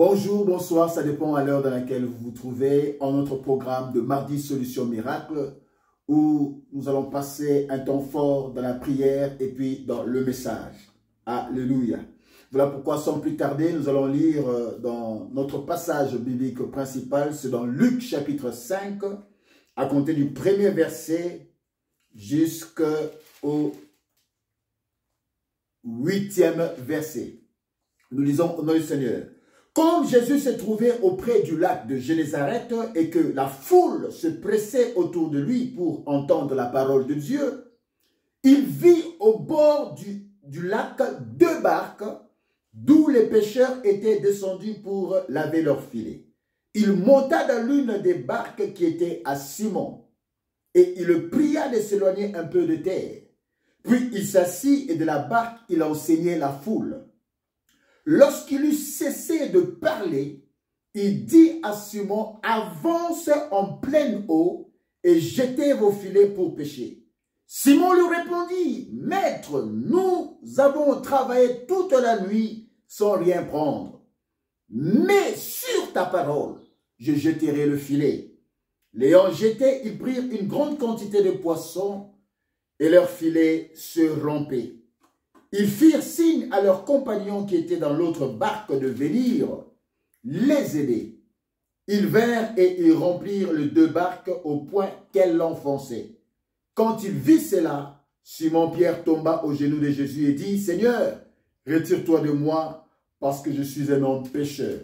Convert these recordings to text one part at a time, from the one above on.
Bonjour, bonsoir, ça dépend à l'heure dans laquelle vous vous trouvez en notre programme de Mardi Solution Miracle où nous allons passer un temps fort dans la prière et puis dans le message. Alléluia. Voilà pourquoi sans plus tarder, nous allons lire dans notre passage biblique principal, c'est dans Luc chapitre 5, à compter du premier verset jusqu'au 8e verset. Nous lisons au nom du Seigneur. Comme Jésus se trouvait auprès du lac de Génézareth et que la foule se pressait autour de lui pour entendre la parole de Dieu, il vit au bord du lac deux barques d'où les pêcheurs étaient descendus pour laver leurs filets. Il monta dans l'une des barques qui était à Simon et il le pria de s'éloigner un peu de terre. Puis il s'assit et de la barque il enseignait la foule. Lorsqu'il eut cessé de parler, il dit à Simon, « Avance en pleine eau et jetez vos filets pour pêcher. » Simon lui répondit, « Maître, nous avons travaillé toute la nuit sans rien prendre. Mais sur ta parole, je jeterai le filet. » L'ayant jeté, ils prirent une grande quantité de poissons et leur filet se rompait. Ils firent signe à leurs compagnons qui étaient dans l'autre barque de venir les aider. Ils vinrent et ils remplirent les deux barques au point qu'elles l'enfonçaient. Quand il vit cela, Simon-Pierre tomba aux genoux de Jésus et dit, « Seigneur, retire-toi de moi parce que je suis un homme pécheur. »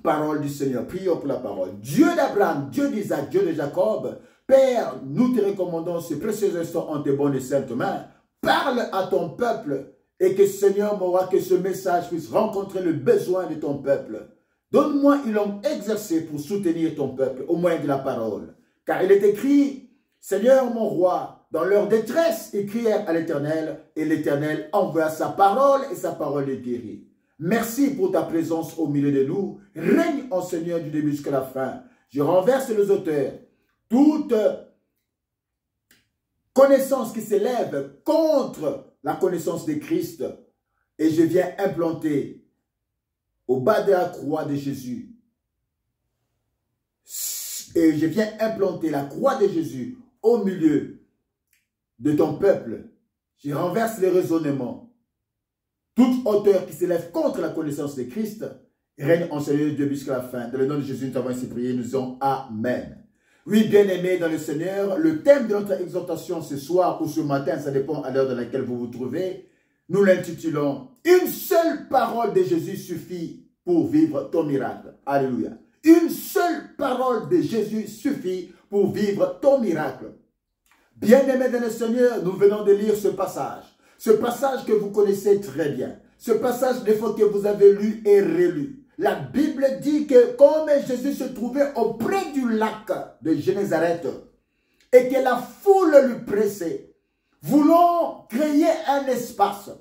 Parole du Seigneur, prions pour la parole. Dieu d'Abraham, Dieu d'Isaac, Dieu de Jacob, Père, nous te recommandons ce précieux instant en tes bonnes et saintes mains. Parle à ton peuple et que Seigneur, mon roi, que ce message puisse rencontrer le besoin de ton peuple. Donne-moi une langue exercée pour soutenir ton peuple au moyen de la parole. Car il est écrit, Seigneur, mon roi, dans leur détresse, ils crièrent à l'Éternel et l'Éternel envoya sa parole et sa parole les guérit. Merci pour ta présence au milieu de nous. Règne en Seigneur du début jusqu'à la fin. Je renverse les auteurs. Toute connaissance qui s'élève contre la connaissance de Christ et je viens implanter au bas de la croix de Jésus et je viens implanter la croix de Jésus au milieu de ton peuple. Je renverse les raisonnements. Toute hauteur qui s'élève contre la connaissance de Christ règne en Seigneur de Dieu jusqu'à la fin. Dans le nom de Jésus, nous avons ainsi prié, nous disons Amen. Oui, bien-aimés dans le Seigneur, le thème de notre exhortation ce soir ou ce matin, ça dépend à l'heure dans laquelle vous vous trouvez, nous l'intitulons « Une seule parole de Jésus suffit pour vivre ton miracle ». Alléluia. Une seule parole de Jésus suffit pour vivre ton miracle. Bien-aimés dans le Seigneur, nous venons de lire ce passage que vous connaissez très bien. Ce passage, des fois que vous avez lu et relu. La Bible dit que comme Jésus se trouvait auprès du lac de Génézareth et que la foule lui pressait, voulant créer un espace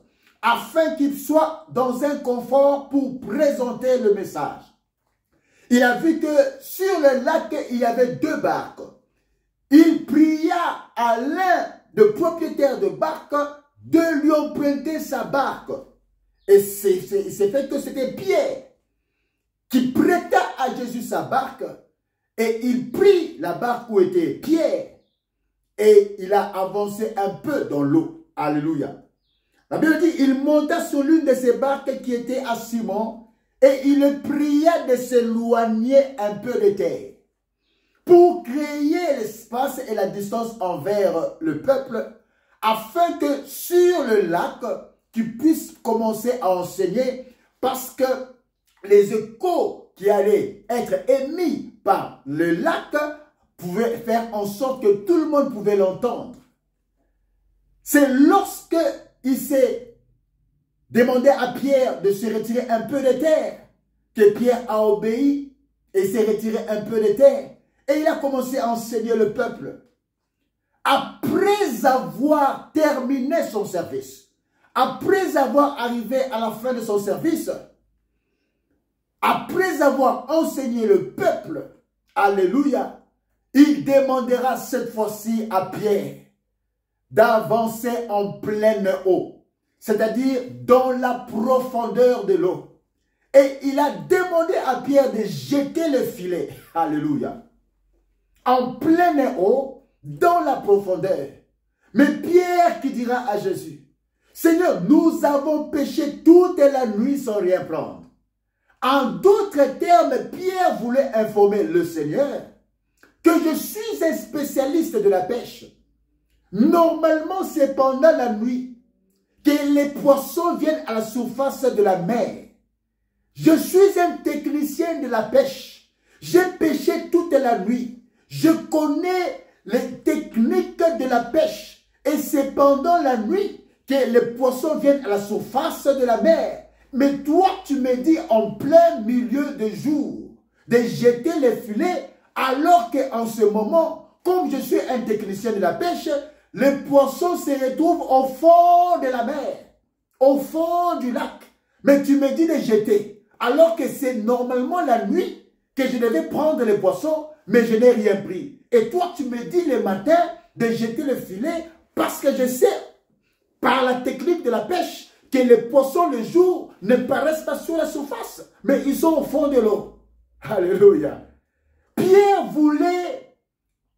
afin qu'il soit dans un confort pour présenter le message. Il a vu que sur le lac, il y avait deux barques. Il pria à l'un des propriétaires de barque de lui emprunter sa barque. Et c'est fait que c'était Pierre qui prêta à Jésus sa barque et il prit la barque où était Pierre et il a avancé un peu dans l'eau. Alléluia. La Bible dit, il monta sur l'une de ces barques qui était à Simon et il le pria de s'éloigner un peu de terre pour créer l'espace et la distance envers le peuple afin que sur le lac, tu puisses commencer à enseigner parce que les échos qui allaient être émis par le lac pouvaient faire en sorte que tout le monde pouvait l'entendre. C'est lorsque il s'est demandé à Pierre de se retirer un peu de terre que Pierre a obéi et s'est retiré un peu de terre. Et il a commencé à enseigner le peuple. Après avoir terminé son service, après avoir arrivé à la fin de son service, après avoir enseigné le peuple, alléluia, il demandera cette fois-ci à Pierre d'avancer en pleine eau, c'est-à-dire dans la profondeur de l'eau. Et il a demandé à Pierre de jeter le filet. Alléluia. En plein eau, dans la profondeur. Mais Pierre qui dira à Jésus, Seigneur, nous avons péché toute la nuit sans rien prendre. En d'autres termes, Pierre voulait informer le Seigneur que je suis un spécialiste de la pêche. Normalement, c'est pendant la nuit que les poissons viennent à la surface de la mer. Je suis un technicien de la pêche. J'ai pêché toute la nuit. Je connais les techniques de la pêche. Et c'est pendant la nuit que les poissons viennent à la surface de la mer. Mais toi, tu me dis en plein milieu de jour de jeter les filets, alors qu'en ce moment, comme je suis un technicien de la pêche, les poissons se retrouvent au fond de la mer, au fond du lac. Mais tu me dis de jeter, alors que c'est normalement la nuit que je devais prendre les poissons, mais je n'ai rien pris. Et toi, tu me dis le matin de jeter le filet, parce que je sais, par la technique de la pêche, que les poissons le jour ne paraissent pas sur la surface, mais ils sont au fond de l'eau. Alléluia. Pierre voulait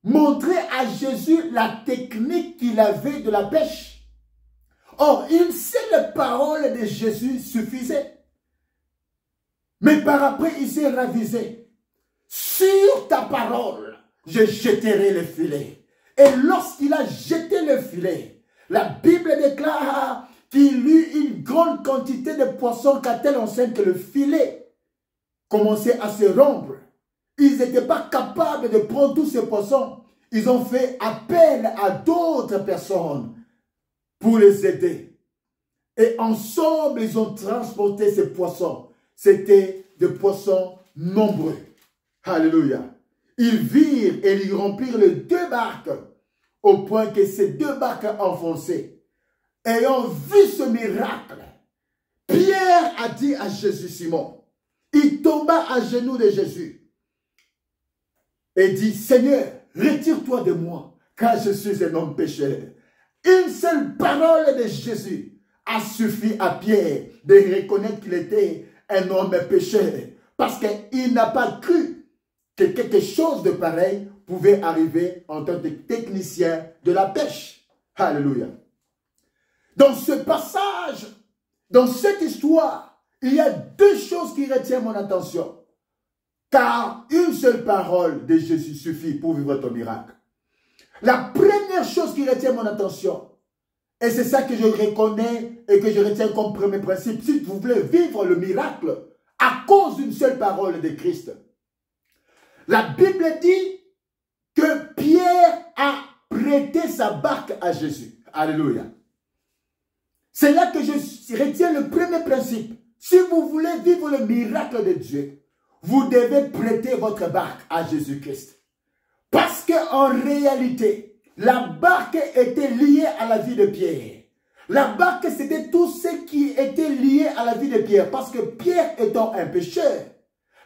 montrer à Jésus la technique qu'il avait de la pêche. Or, une seule parole de Jésus suffisait. Mais par après, il s'est ravisé. Sur ta parole, je jeterai le filet. Et lorsqu'il a jeté le filet, la Bible déclare qu'il eut une grande quantité de poissons qu'à telle enseigne que le filet commençait à se rompre. Ils n'étaient pas capables de prendre tous ces poissons. Ils ont fait appel à d'autres personnes pour les aider. Et ensemble, ils ont transporté ces poissons. C'était des poissons nombreux. Alléluia. Ils virent et ils remplirent les 2 barques au point que ces 2 barques enfoncées. Ayant vu ce miracle, Pierre a dit à Jésus, Simon, il tomba à genoux de Jésus et dit, Seigneur, retire-toi de moi, car je suis un homme pécheur. Une seule parole de Jésus a suffi à Pierre de reconnaître qu'il était un homme pécheur, parce qu'il n'a pas cru que quelque chose de pareil pouvait arriver en tant que technicien de la pêche. Alléluia. Dans ce passage, dans cette histoire, il y a 2 choses qui retiennent mon attention. Car une seule parole de Jésus suffit pour vivre ton miracle. La première chose qui retient mon attention, et c'est ça que je reconnais et que je retiens comme premier principe, si vous voulez vivre le miracle à cause d'une seule parole de Christ. La Bible dit que Pierre a prêté sa barque à Jésus. Alléluia. C'est là que je retiens le premier principe. Si vous voulez vivre le miracle de Dieu, vous devez prêter votre barque à Jésus-Christ. Parce qu'en réalité, la barque était liée à la vie de Pierre. La barque, c'était tout ce qui était lié à la vie de Pierre. Parce que Pierre étant un pêcheur,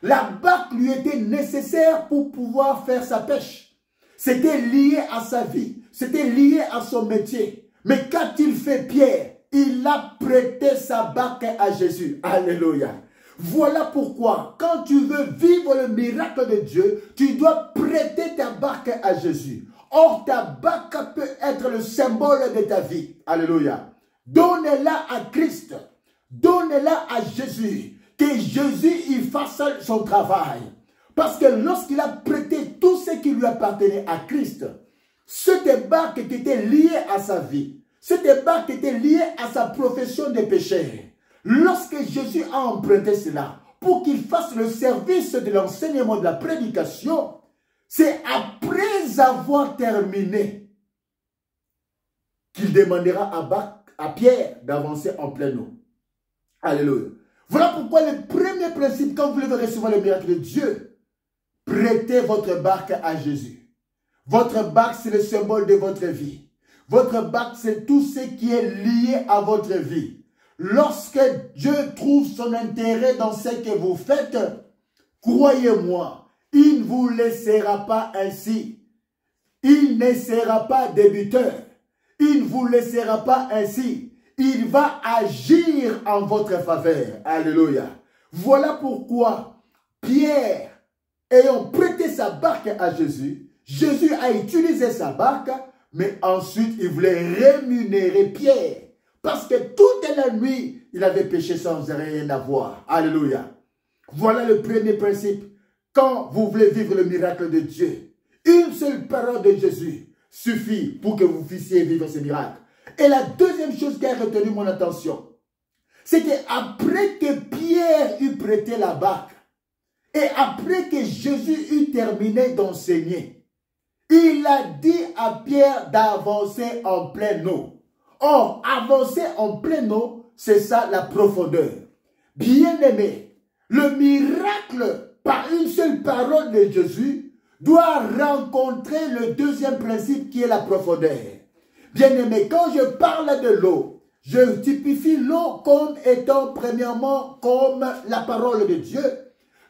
la barque lui était nécessaire pour pouvoir faire sa pêche. C'était lié à sa vie. C'était lié à son métier. Mais qu'a-t-il fait Pierre? Il a prêté sa barque à Jésus. Alléluia. Voilà pourquoi, quand tu veux vivre le miracle de Dieu, tu dois prêter ta barque à Jésus. Or, ta barque peut être le symbole de ta vie. Alléluia. Donne-la à Christ. Donne-la à Jésus. Que Jésus y fasse son travail. Parce que lorsqu'il a prêté tout ce qui lui appartenait à Christ, cette barque était liée à sa vie. Cette barque était liée à sa profession de pécheur. Lorsque Jésus a emprunté cela pour qu'il fasse le service de l'enseignement de la prédication, c'est après avoir terminé qu'il demandera à Pierre d'avancer en pleine eau. Alléluia. Voilà pourquoi le premier principe, quand vous voulez recevoir le miracle de Dieu, prêtez votre barque à Jésus. Votre barque, c'est le symbole de votre vie. Votre barque, c'est tout ce qui est lié à votre vie. Lorsque Dieu trouve son intérêt dans ce que vous faites, croyez-moi, il ne vous laissera pas ainsi. Il ne sera pas débuteur. Il ne vous laissera pas ainsi. Il va agir en votre faveur. Alléluia. Voilà pourquoi Pierre, ayant prêté sa barque à Jésus, Jésus a utilisé sa barque, mais ensuite il voulait rémunérer Pierre. Parce que toute la nuit, il avait péché sans rien avoir. Alléluia. Voilà le premier principe. Quand vous voulez vivre le miracle de Dieu, une seule parole de Jésus suffit pour que vous puissiez vivre ce miracle. Et la deuxième chose qui a retenu mon attention, c'est qu'après que Pierre eut prêté la barque, et après que Jésus eut terminé d'enseigner, il a dit à Pierre d'avancer en pleine eau. Or, avancer en pleine eau, c'est ça la profondeur. Bien-aimé, le miracle par une seule parole de Jésus doit rencontrer le deuxième principe qui est la profondeur. Bien-aimé, quand je parle de l'eau, je typifie l'eau comme étant premièrement comme la parole de Dieu,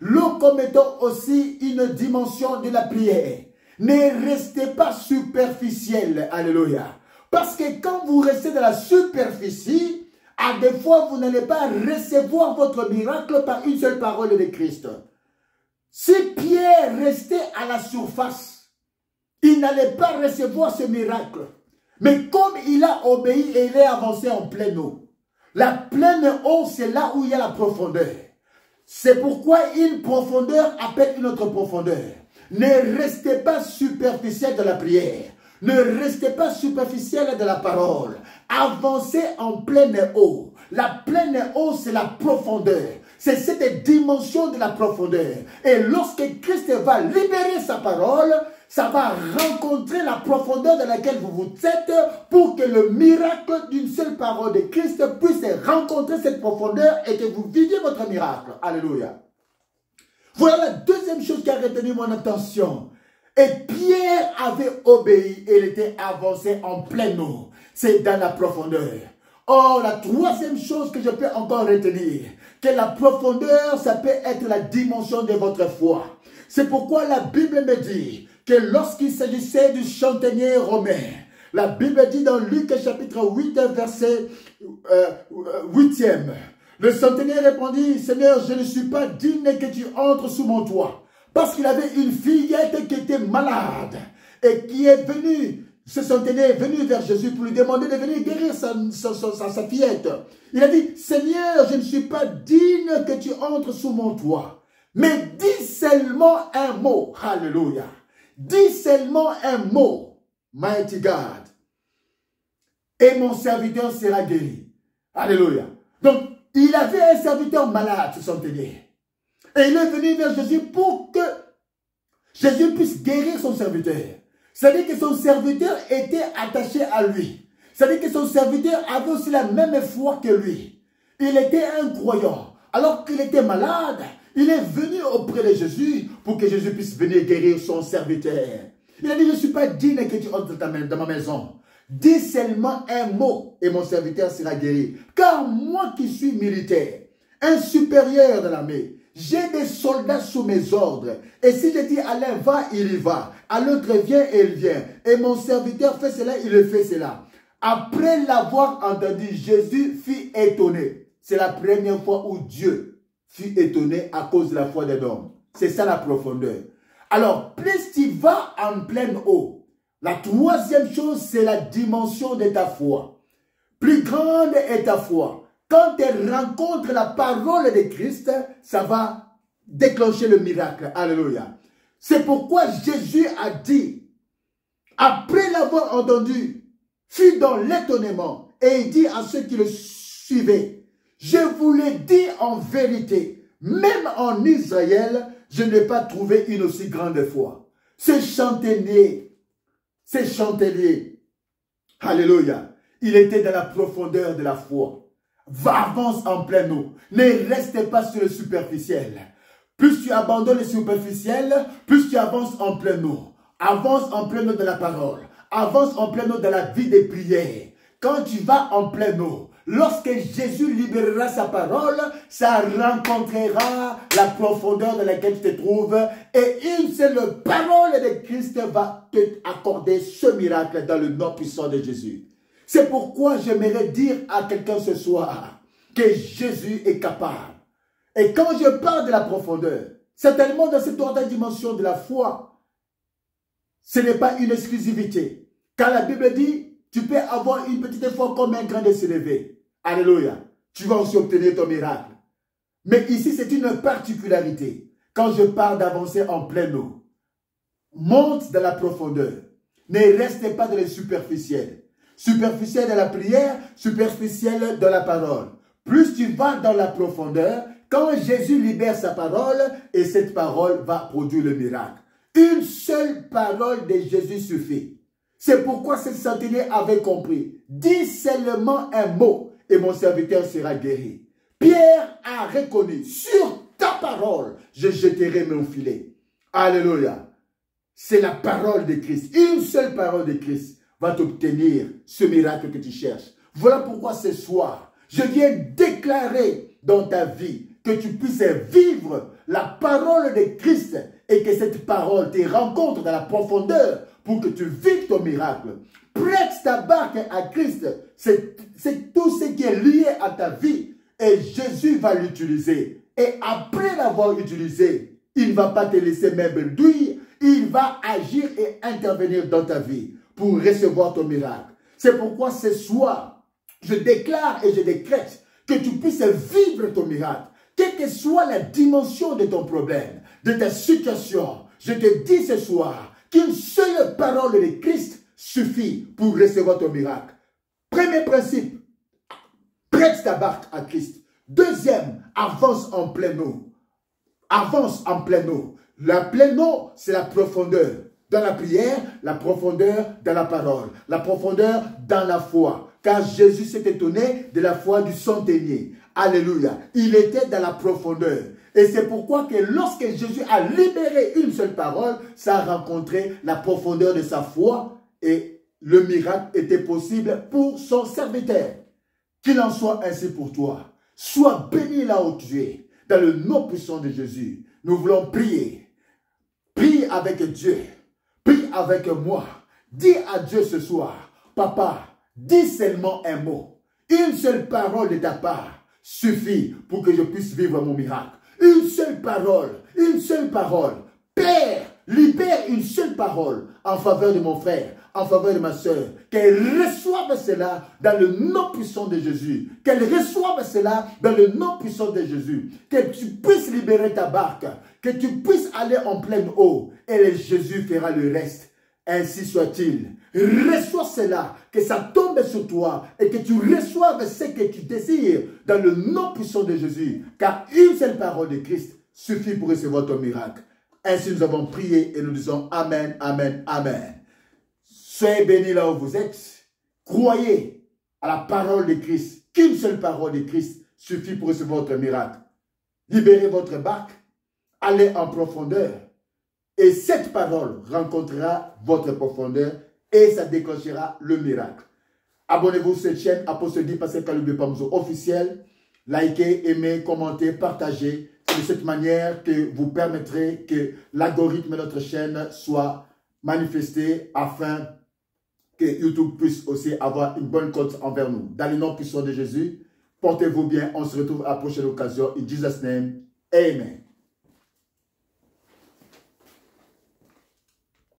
l'eau comme étant aussi une dimension de la prière. Ne restez pas superficiel, alléluia. Parce que quand vous restez dans la superficie, à des fois, vous n'allez pas recevoir votre miracle par une seule parole de Christ. Si Pierre restait à la surface, il n'allait pas recevoir ce miracle. Mais comme il a obéi et il est avancé en pleine eau, la pleine eau, c'est là où il y a la profondeur. C'est pourquoi une profondeur appelle une autre profondeur. Ne restez pas superficiel de la prière. Ne restez pas superficiel de la parole. Avancez en pleine eau. La pleine eau, c'est la profondeur. C'est cette dimension de la profondeur. Et lorsque Christ va libérer sa parole, ça va rencontrer la profondeur dans laquelle vous vous êtes pour que le miracle d'une seule parole de Christ puisse rencontrer cette profondeur et que vous viviez votre miracle. Alléluia. Voilà la deuxième chose qui a retenu mon attention. Et Pierre avait obéi et il était avancé en pleine eau. C'est dans la profondeur. Or, la troisième chose que je peux encore retenir, que la profondeur, ça peut être la dimension de votre foi. C'est pourquoi la Bible me dit que lorsqu'il s'agissait du chanténier romain, la Bible dit dans Luc chapitre 8, verset 8e, le centenier répondit, « Seigneur, je ne suis pas digne que tu entres sous mon toit. » Parce qu'il avait une fillette qui était malade et qui est venue, ce centenier est venu vers Jésus pour lui demander de venir guérir sa fillette. Il a dit, « Seigneur, je ne suis pas digne que tu entres sous mon toit. Mais dis seulement un mot. » Alléluia. Dis seulement un mot. Mighty God. Et mon serviteur sera guéri. Alléluia. Donc, il avait un serviteur malade, ce centenier. Et il est venu vers Jésus pour que Jésus puisse guérir son serviteur. C'est-à-dire que son serviteur était attaché à lui. C'est-à-dire que son serviteur avait aussi la même foi que lui. Il était un croyant. Alors qu'il était malade, il est venu auprès de Jésus pour que Jésus puisse venir guérir son serviteur. Il a dit, je ne suis pas digne que tu entres dans ma maison. Dis seulement un mot et mon serviteur sera guéri. Car moi qui suis militaire, un supérieur de l'armée, j'ai des soldats sous mes ordres. Et si je dis à l'un va, il y va. À l'autre viens et il vient. Et mon serviteur fait cela, il le fait cela. Après l'avoir entendu, Jésus fut étonné. C'est la première fois où Dieu fut étonné à cause de la foi d'un homme. C'est ça la profondeur. Alors, plus tu vas en pleine eau, la troisième chose, c'est la dimension de ta foi. Plus grande est ta foi. Quand elle rencontre la parole de Christ, ça va déclencher le miracle. Alléluia. C'est pourquoi Jésus a dit, après l'avoir entendu, fut dans l'étonnement et il dit à ceux qui le suivaient, je vous l'ai dit en vérité, même en Israël, je n'ai pas trouvé une aussi grande foi. Ce chantelier, alléluia, il était dans la profondeur de la foi. Avance en pleine eau. Ne reste pas sur le superficiel. Plus tu abandonnes le superficiel, plus tu avances en pleine eau. Avance en pleine eau de la parole. Avance en pleine eau de la vie des prières. Quand tu vas en pleine eau, lorsque Jésus libérera sa parole, ça rencontrera la profondeur dans laquelle tu te trouves. Et une seule parole de Christ va te accorder ce miracle dans le nom puissant de Jésus. C'est pourquoi j'aimerais dire à quelqu'un ce soir que Jésus est capable. Et quand je parle de la profondeur, certainement dans cette autre dimension de la foi, ce n'est pas une exclusivité. Car la Bible dit, tu peux avoir une petite foi comme un grain de s'élever. Alléluia. Tu vas aussi obtenir ton miracle. Mais ici, c'est une particularité. Quand je parle d'avancer en pleine eau, monte dans la profondeur. Ne restez pas dans les superficiels. Superficiel dans la prière, superficiel dans la parole. Plus tu vas dans la profondeur, quand Jésus libère sa parole, et cette parole va produire le miracle. Une seule parole de Jésus suffit. C'est pourquoi ce centenier avait compris. Dis seulement un mot et mon serviteur sera guéri. Pierre a reconnu, sur ta parole, je jeterai mon filet. Alléluia. C'est la parole de Christ. Une seule parole de Christ va t'obtenir ce miracle que tu cherches. Voilà pourquoi ce soir, je viens déclarer dans ta vie que tu puisses vivre la parole de Christ et que cette parole te rencontre dans la profondeur pour que tu vives ton miracle. Prête ta barque à Christ. C'est tout ce qui est lié à ta vie. Et Jésus va l'utiliser. Et après l'avoir utilisé, il ne va pas te laisser même douille. Il va agir et intervenir dans ta vie pour recevoir ton miracle. C'est pourquoi ce soir, je déclare et je décrète que tu puisses vivre ton miracle. Quelle que soit la dimension de ton problème, de ta situation, je te dis ce soir qu'une seule parole de Christ suffit pour recevoir ton miracle. Premier principe, prête ta barque à Christ. Deuxième, avance en pleine eau. Avance en pleine eau. La pleine eau, c'est la profondeur. Dans la prière, la profondeur dans la parole. La profondeur dans la foi. Car Jésus s'est étonné de la foi du centenier. Alléluia. Il était dans la profondeur. Et c'est pourquoi que lorsque Jésus a libéré une seule parole, ça a rencontré la profondeur de sa foi et le miracle était possible pour son serviteur. Qu'il en soit ainsi pour toi. Sois béni là où tu es. Dans le nom puissant de Jésus, nous voulons prier. Prie avec Dieu. Prie avec moi. Dis à Dieu ce soir, Papa, dis seulement un mot. Une seule parole de ta part suffit pour que je puisse vivre mon miracle. Une seule parole, une seule parole. Père, libère une seule parole en faveur de mon frère, en faveur de ma soeur. Qu'elle reçoive cela dans le nom puissant de Jésus. Qu'elle reçoive cela dans le nom puissant de Jésus. Que tu puisses libérer ta barque. Que tu puisses aller en pleine eau. Et Jésus fera le reste. Ainsi soit-il. Reçois cela, que ça tombe sur toi et que tu reçoives ce que tu désires dans le nom puissant de Jésus. Car une seule parole de Christ suffit pour recevoir ton miracle. Ainsi nous avons prié et nous disons Amen, Amen, Amen. Soyez bénis là où vous êtes. Croyez à la parole de Christ. Qu'une seule parole de Christ suffit pour recevoir votre miracle. Libérez votre barque. Allez en profondeur. Et cette parole rencontrera votre profondeur et ça déclenchera le miracle. Abonnez-vous sur cette chaîne Apostle Guy Pasteur Kaloubi Pamzo officiel. Likez, aimez, commentez, partagez. C'est de cette manière que vous permettrez que l'algorithme de notre chaîne soit manifesté afin que YouTube puisse aussi avoir une bonne cote envers nous. Dans le nom puissant de Jésus, portez-vous bien. On se retrouve à la prochaine occasion. In Jesus' name, Amen.